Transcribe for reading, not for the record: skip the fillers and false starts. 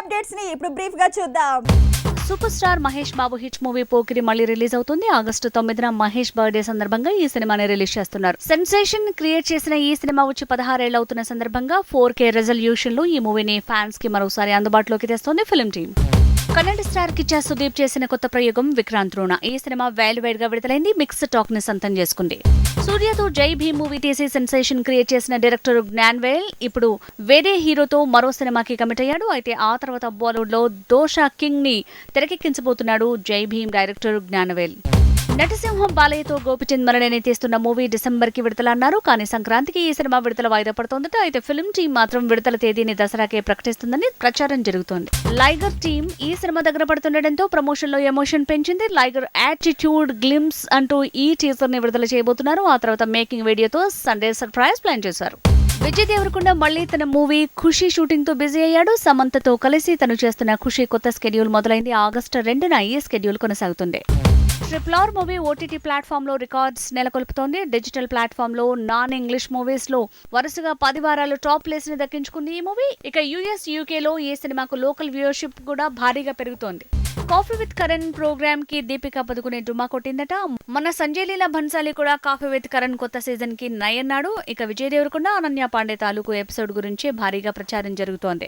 Updates ని ఇప్పుడు brief గా చూద్దాం. Super star Mahesh Babu hit movie Pokiri మళ్ళీ రిలీజ్ అవుతుంది. ఆగస్టు 9న మహేష్ బర్త్డే సందర్భంగా ఈ సినిమాని రిలీజ్ చేస్తున్నారు. సెన్సేషన్ క్రియేట్ చేసిన ఈ సినిమా వచ్చి 16 ఏళ్లు అవుతున్న సందర్భంగా 4K రెజల్యూషన్ లో ఈ మూవీని ఫ్యాన్స్ కి మరోసారి అందుబాటులోకి తెస్తోంది film team. Kannada star Kichcha Sudeep చేసిన కొత్త ప్రయోగం విక్రాంత్ రూణ. ఈ సినిమా వేడ్ గా విడుదలైంది. మిక్స్డ్ టాక్ ని సొంతం చేసుకుంది. సూర్యతో జై భీమ్ మూవీ తీసి సెన్సేషన్ క్రియేట్ చేసిన డైరెక్టర్ జ్ఞాన్వేల్ ఇప్పుడు వేరే హీరోతో మరో సినిమాకి కమిట్ అయ్యాడు. అయితే ఆ తర్వాత బాలీవుడ్ లో దోషా కింగ్ ని తెరకెక్కించబోతున్నాడు జై భీమ్ డైరెక్టర్ జ్ఞానవేల్. నటసింహం బాలయ్యతో గోపిచంద్ మరణని తీస్తున్న మూవీ డిసెంబర్ కి విడుదల అన్నారు. కానీ సంక్రాంతికి ఈ సినిమా విడుదల వాయిదా పడుతోందట. అయితే ఫిల్మ్ టీం మాత్రం విడుదల తేదీని దసరాకే ప్రకటిస్తుందని ప్రచారం జరుగుతోంది. లైగర్ టీం ఈ సినిమా దగ్గర పడుతుండటంతో ప్రమోషన్ లో ఎమోషన్ పెంచింది. లైగర్ యాటిట్యూడ్ గ్లిమ్స్ అంటూ ఈ టీజర్ ని విడుదల చేయబోతున్నారు. ఆ తర్వాత మేకింగ్ వీడియోతో సండే సర్ప్రైజ్ ప్లాన్ చేశారు. విజయ్ దేవరకొండ మళ్లీ తన మూవీ ఖుషి షూటింగ్ తో బిజీ అయ్యాడు. సమంతతో కలిసి తను చేస్తున్న ఖుషి కొత్త స్కెడ్యూల్ మొదలైంది. ఆగస్టు 2న ఈ స్కెడ్యూల్ కొనసాగుతుంది. RRR మూవీ ఓటీటీ ప్లాట్ఫామ్ లో రికార్డ్స్ నెలకొల్పుతోంది. డిజిటల్ ప్లాట్ఫామ్ లో నాన్ ఇంగ్లీష్ మూవీస్ లో వరుసగా 10 వారాలు టాప్ ప్లేస్ ని దక్కించుకుంది ఈ మూవీ. ఇక యుఎస్ యూకే లో ఈ సినిమాకు లోకల్ వ్యూవర్షిప్ కూడా భారీగా పెరుగుతోంది. కాఫీ విత్ కరణ్ ప్రోగ్రామ్ కి దీపికా పదుకునే డుమ్మా కొట్టిందట. మన సంజయ్ లీలా భన్సాలి కూడా కాఫీ విత్ కరణ్ కొత్త సీజన్ కి నయన్నాడు. ఇక విజయ్ దేవరకొండ అనన్య పాండే తాలూకు ఎపిసోడ్ గురించి భారీగా ప్రచారం జరుగుతోంది.